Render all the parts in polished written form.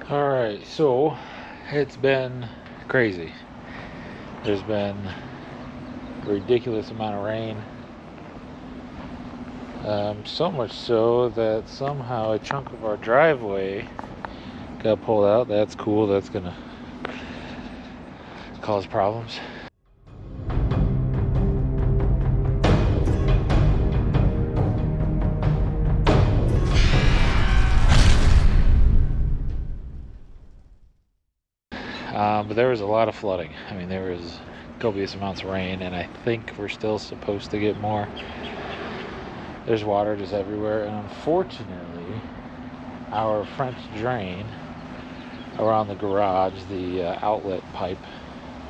Alright, so it's been crazy. There's been a ridiculous amount of rain. So much so that somehow a chunk of our driveway got pulled out. That's cool. That's gonna cause problems. But there was a lot of flooding. I mean, there was copious amounts of rain, and I think we're still supposed to get more. There's water just everywhere, and unfortunately, our French drain around the garage, the outlet pipe,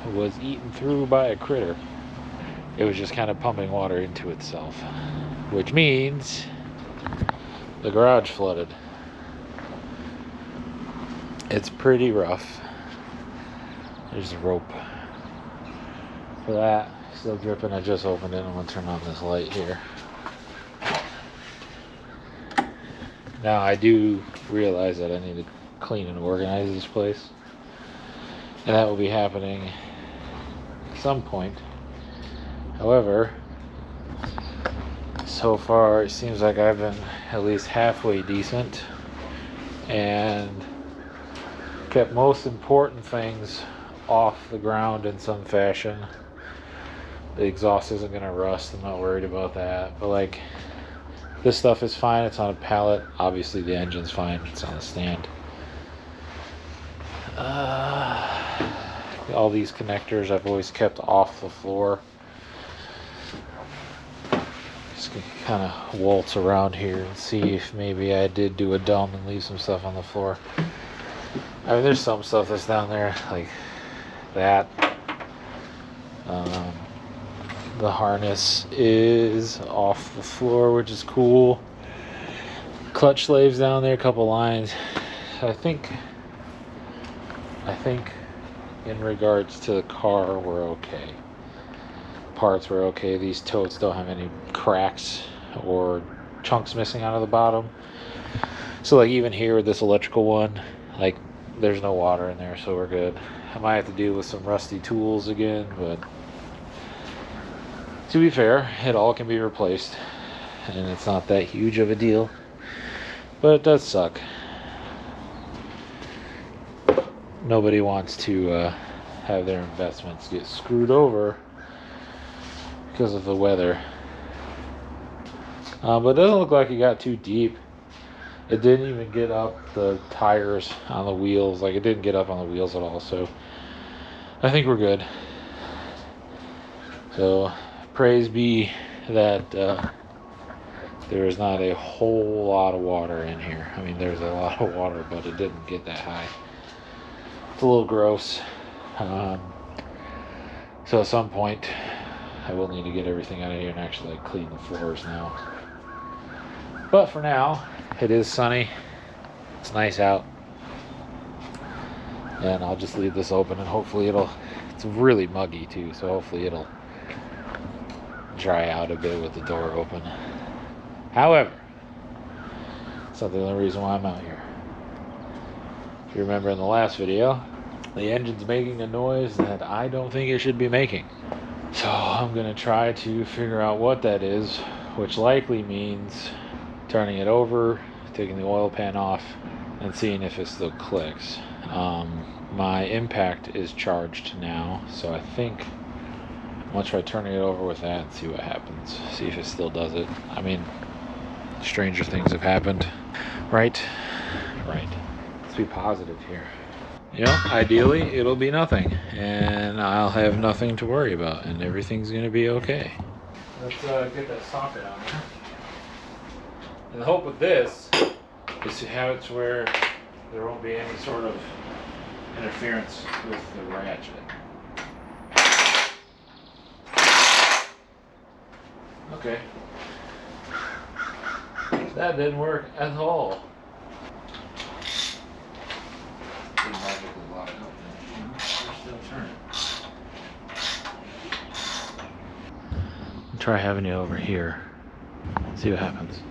was eaten through by a critter. It was just kind of pumping water into itself, which means the garage flooded. It's pretty rough. There's a rope for that. Still dripping. I just opened it. I'm gonna turn on this light here. Now I do realize that I need to clean and organize this place, and that will be happening at some point. However, so far it seems like I've been at least halfway decent and kept most important things off the ground in some fashion. The exhaust isn't going to rust. I'm not worried about that. But like, this stuff is fine. It's on a pallet. Obviously the engine's fine. It's on a stand. All these connectors I've always kept off the floor. Just gonna kind of waltz around here and see if maybe I did do a dumb and leave some stuff on the floor. I mean, there's some stuff that's down there, like that. The harness is off the floor, which is cool. Clutch slaves down there, a couple lines. I think in regards to the car, we're okay. Parts were okay. These totes don't have any cracks or chunks missing out of the bottom. So like even here with this electrical one, like there's no water in there, so we're good. I might have to deal with some rusty tools again, but to be fair, it all can be replaced, and it's not that huge of a deal, but it does suck. Nobody wants to have their investments get screwed over because of the weather. But it doesn't look like it got too deep. It didn't even get up the tires on the wheels. Like, it didn't get up on the wheels at all, so I think we're good. So praise be that there is not a whole lot of water in here. I mean, there's a lot of water, but it didn't get that high. It's a little gross. So at some point I will need to get everything out of here and actually like clean the floors now. But for now, it is sunny. It's nice out. And I'll just leave this open, and hopefully it's really muggy too, so hopefully it'll dry out a bit with the door open. However, it's not the only reason why I'm out here. If you remember in the last video, the engine's making a noise that I don't think it should be making. So I'm gonna try to figure out what that is, which likely means turning it over, taking the oil pan off, and seeing if it still clicks. My impact is charged now, so I think I'm gonna try turning it over with that and see what happens. See if it still does it. I mean, stranger things have happened. Right? Let's be positive here. You know, ideally it'll be nothing, and I'll have nothing to worry about, and everything's gonna be okay. Let's get that socket on there. And the hope with this is to have it to where there won't be any sort of interference with the ratchet. Okay. That didn't work at all. Didn't magically lock up. We're still turning. I'll try having you over here. See what happens.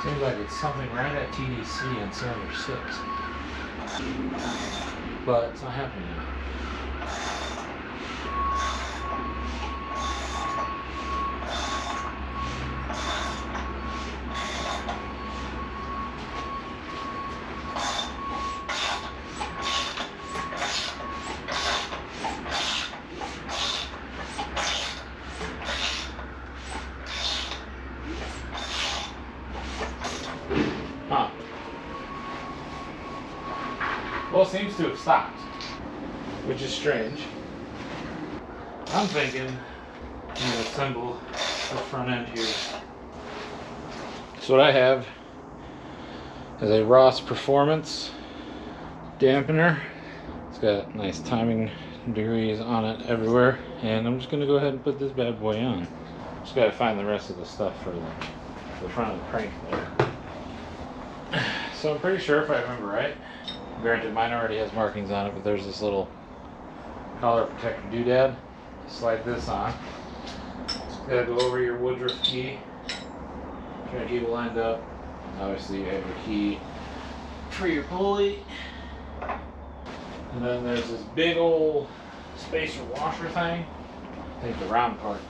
Seems like it's something right at TDC in cylinder 6. But it's not happening yet. Huh. Well, it seems to have stopped, which is strange. I'm thinking I'm going to assemble the front end here. So what I have is a Ross Performance dampener. It's got nice timing degrees on it everywhere, and I'm just going to go ahead and put this bad boy on. Just got to find the rest of the stuff for the front of the crank there. So I'm pretty sure, if I remember right, granted mine already has markings on it, but there's this little collar protector doodad. Slide this on. Gotta go over your Woodruff key. Try to keep it lined up. Obviously you have your key for your pulley. And then there's this big old spacer washer thing. I think the round part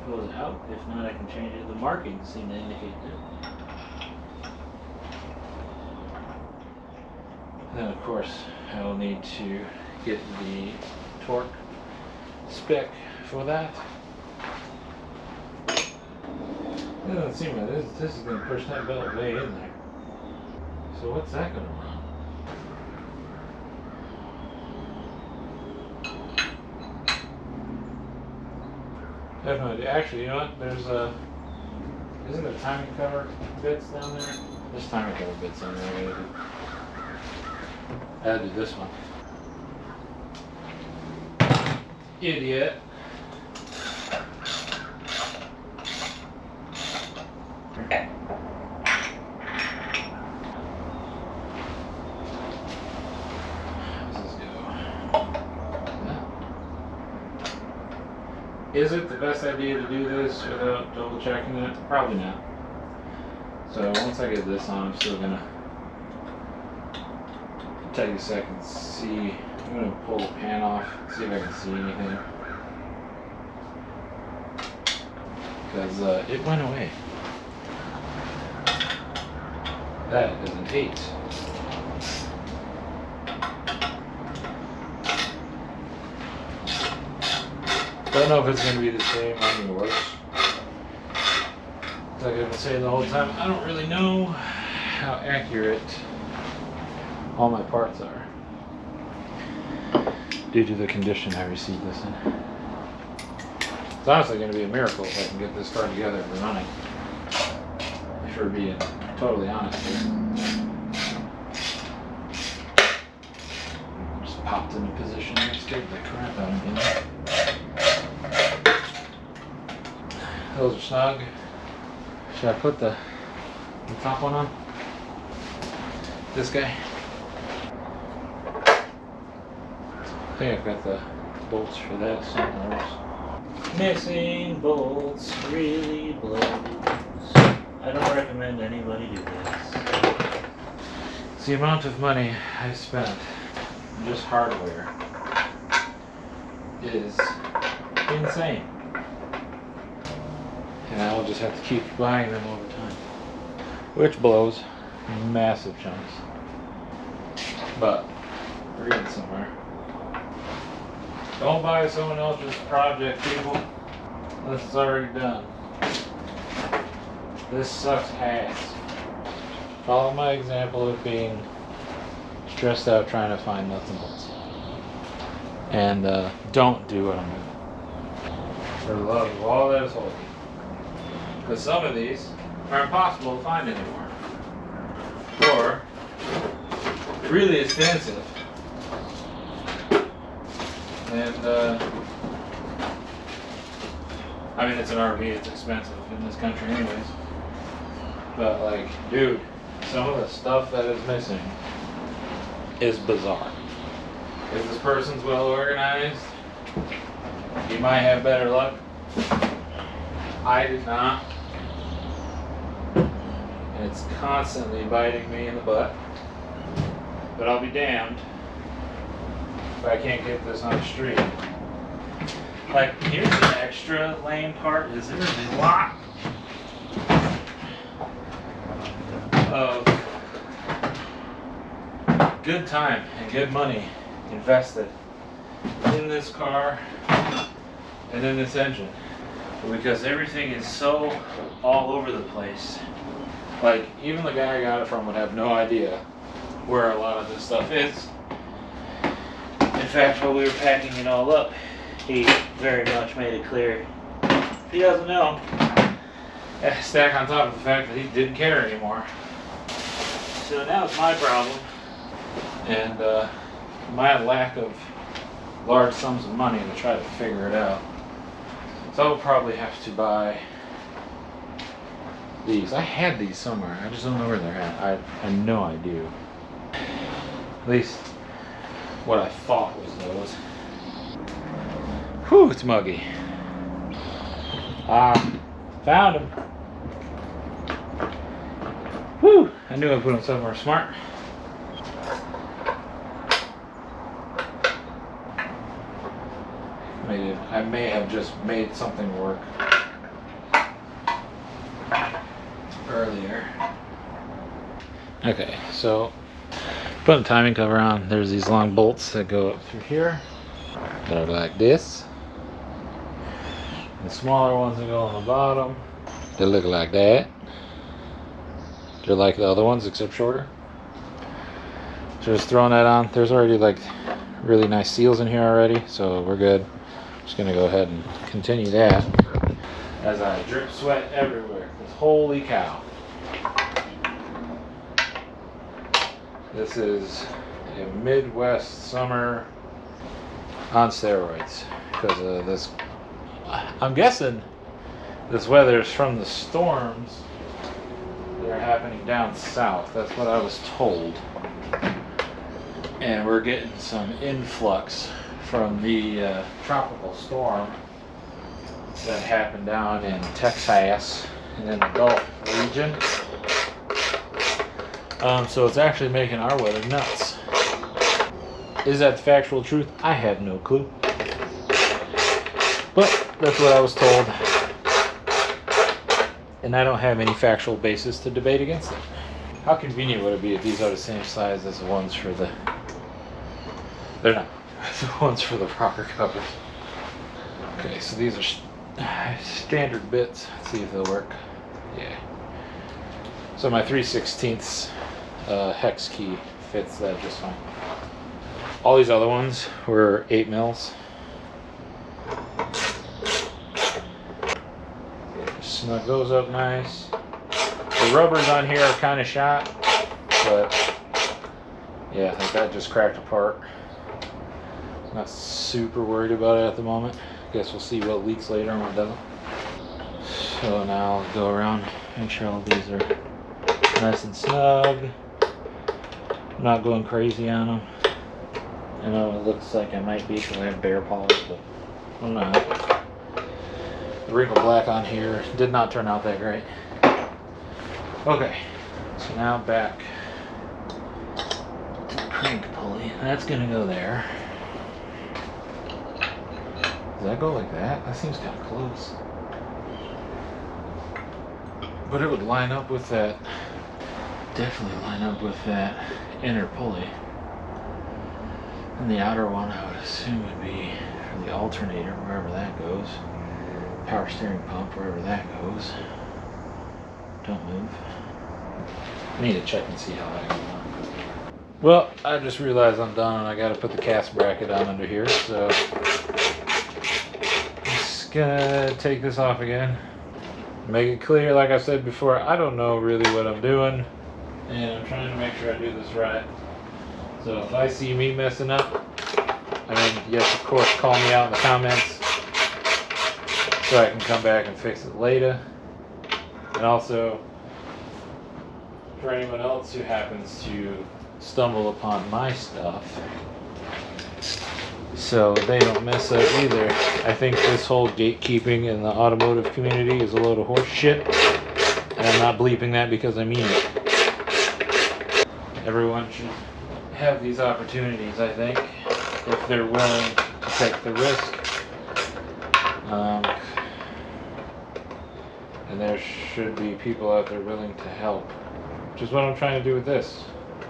goes out. If not, I can change it. The markings seem to indicate it. Then of course I will need to get the torque spec for that. It doesn't seem like this is going to push that belt way in there. So what's that going to run? I have no idea. Actually, you know what? There's isn't there timing cover bits down there? There's timing cover bits on there. I had to do this one. Idiot. Is it the best idea to do this without double checking it? Probably not. So once I get this on, I'm still gonna take a second to see. I'm gonna pull the pan off, see if I can see anything. Because it went away. That is an 8. Don't know if it's going to be the same on yours. Like I've been saying the whole time, I don't really know how accurate all my parts are due to the condition I received this in. It's honestly going to be a miracle if I can get this car together and running. If we're being totally honest here. Just popped into position and scared the crap out of me. Those are snug. Should I put the top one on? This guy. I think I've got the bolts for that somewhere else. Missing bolts really blows. I don't recommend anybody do this. The amount of money I spent on just hardware is insane. And I will just have to keep buying them over time. Which blows massive chunks. But we're getting somewhere. Don't buy someone else's project, people. This is already done. This sucks ass. Follow my example of being stressed out trying to find nuts and bolts. And don't do what I'm doing. For the love of all that is holy. Because some of these are impossible to find anymore. Or really expensive. And I mean, it's an RV, it's expensive in this country anyways. But like, dude, some of the stuff that is missing is bizarre. If this person's well organized, you might have better luck. I did not. And it's constantly biting me in the butt. But I'll be damned if I can't get this on the street. Like, here's the extra lame part, is there's a lot of good time and good money invested in this car and in this engine, because everything is so all over the place. Like, even the guy I got it from would have no idea where a lot of this stuff is. In fact, while we were packing it all up, he very much made it clear he doesn't know. Stack on top of the fact that he didn't care anymore. So now it's my problem, and my lack of large sums of money to try to figure it out. So I'll probably have to buy these. I had these somewhere. I just don't know where they're at. I know I do. At least what I thought was those. Whew, it's muggy. Found them. Whew, I knew I put them somewhere smart. I may have just made something work earlier. Okay, so putting a timing cover on, there's these long bolts that go up through here that are like this. The smaller ones that go on the bottom, they look like that. They're like the other ones except shorter. So just throwing that on. There's already like really nice seals in here already, so we're good. Just gonna go ahead and continue that as I drip sweat everywhere. Because holy cow. This is a Midwest summer on steroids because of this. I'm guessing this weather is from the storms that are happening down south. That's what I was told. And we're getting some influx from the tropical storm that happened down in Texas and in the Gulf region. So it's actually making our weather nuts. Is that the factual truth? I have no clue. But that's what I was told. And I don't have any factual basis to debate against it. How convenient would it be if these are the same size as the ones for the... They're not. The ones for the rocker covers. Okay, so these are standard bits. Let's see if they'll work. Yeah. So my 3/16 hex key fits that just fine. All these other ones were 8 mils. Snug those up nice. The rubbers on here are kind of shot, but yeah, like that just cracked apart. Not super worried about it at the moment. Guess we'll see what leaks later and what doesn't. So now I'll go around, make sure all these are nice and snug. I'm not going crazy on them. I know it looks like I might be because I have bare polish, but I'm not. The wrinkle black on here did not turn out that great. Okay, so now back to the crank pulley. That's gonna go there. Does that go like that? That seems kind of close. But it would line up with that. Definitely line up with that inner pulley. And the outer one I would assume would be for the alternator, wherever that goes. Power steering pump, wherever that goes. Don't move. I need to check and see how that goes on. Well, I just realized I'm done and I gotta put the cast bracket on under here, so just gonna take this off again. Make it clear, like I said before, I don't know really what I'm doing, and I'm trying to make sure I do this right. So if I see me messing up, I mean, yes, of course, call me out in the comments so I can come back and fix it later. And also, for anyone else who happens to stumble upon my stuff, so they don't mess up either. I think this whole gatekeeping in the automotive community is a load of horse shit. And I'm not bleeping that because I mean it. Everyone should have these opportunities, I think, if they're willing to take the risk. And there should be people out there willing to help, which is what I'm trying to do with this.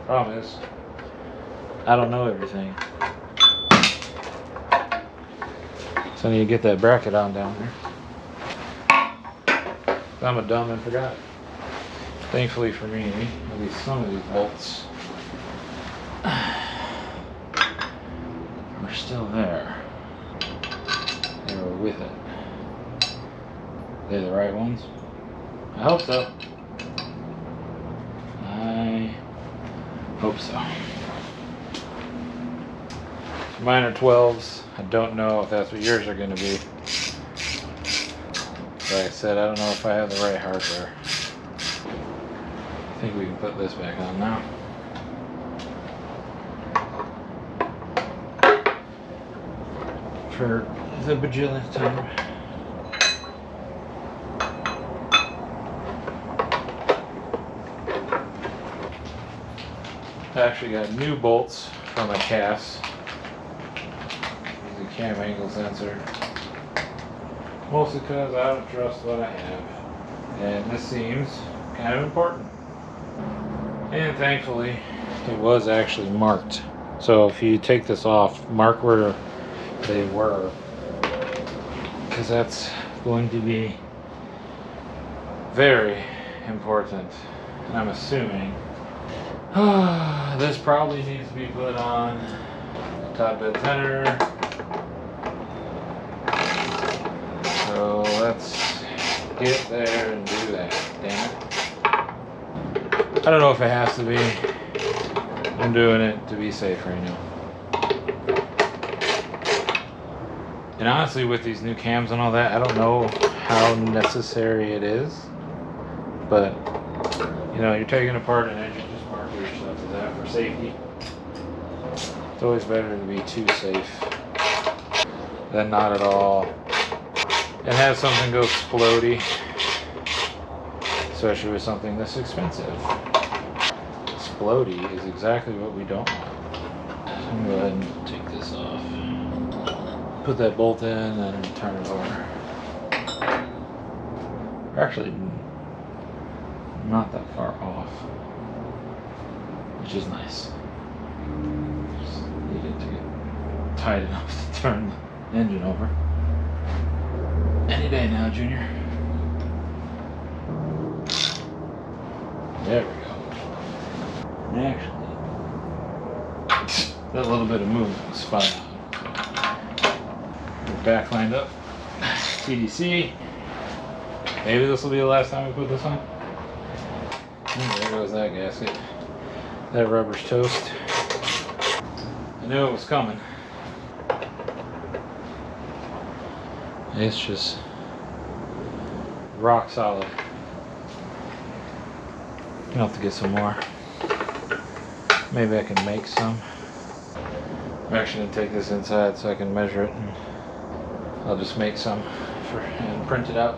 Problem is, I don't know everything. So I need to get that bracket on down there. I'm a dumb and forgot it. Thankfully for me, at least some of these bolts are still there. They were with it. They're the right ones? I hope so. I hope so. Mine are 12s. I don't know if that's what yours are going to be. Like I said, I don't know if I have the right hardware. I think we can put this back on now. For the bajillionth time. I actually got new bolts from a cast. The cam angle sensor. Mostly because I don't trust what I have. And this seems kind of important. And thankfully, it was actually marked. So if you take this off, mark where they were. Because that's going to be very important. And I'm assuming this probably needs to be put on the top dead center. So let's get there and do that, damn it. I don't know if it has to be. I'm doing it to be safe right now. And honestly, with these new cams and all that, I don't know how necessary it is. But, you know, you're taking apart an engine, just mark where your stuff is at for safety. It's always better to be too safe than not at all. And have something go explodey, especially with something this expensive. Explodey is exactly what we don't want. So I'm gonna go ahead and take this off. Put that bolt in and turn it over. Actually, not that far off, which is nice. Just need it to get tight enough to turn the engine over. Any day now, Junior. There we go. And actually, that little bit of movement was fine. We're back lined up. TDC. Maybe this will be the last time we put this on. There goes that gasket. That rubber's toast. I knew it was coming. It's just rock solid. I'll have to get some more. Maybe I can make some. I'm actually going to take this inside so I can measure it, and I'll just make some and print it out.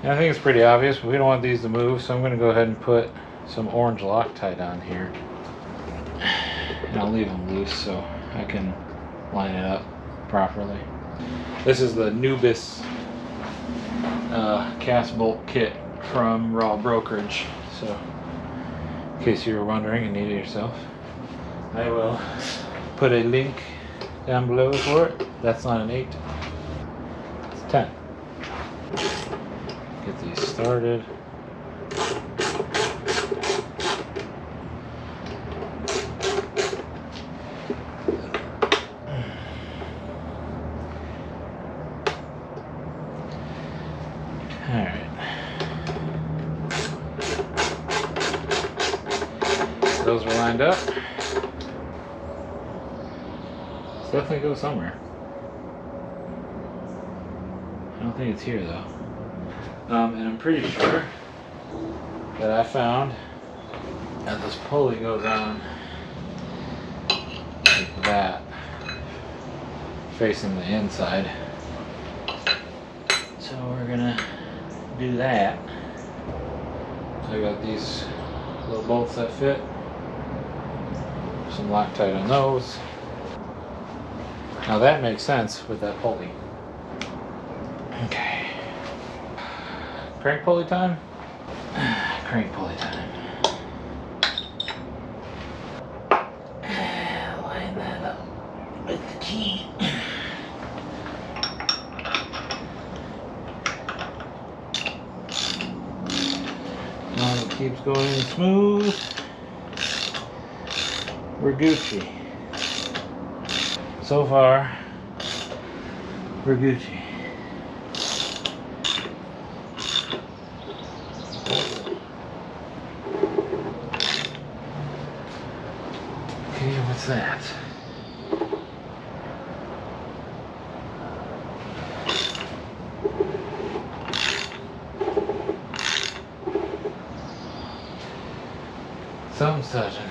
And I think it's pretty obvious, but we don't want these to move, so I'm going to go ahead and put some orange Loctite on here. And I'll leave them loose so I can line it up properly. This is the Nubis cast bolt kit from Raw Brokerage. So, in case you were wondering and needed yourself, I will put a link down below for it. That's not an 8, it's 10. Get these started. Alright. Those are lined up. Let's definitely go somewhere. I don't think it's here though. And I'm pretty sure that I found that this pulley goes on like that, facing the inside. So we're gonna do that. So I got these little bolts that fit. Some Loctite on those. Now that makes sense with that pulley. Okay. Crank pulley time? Crank pulley time. Line that up with the key. Now it keeps going smooth. We're Gucci. So far, we're Gucci. Okay, what's that? Something's touching.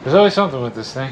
There's always something with this thing.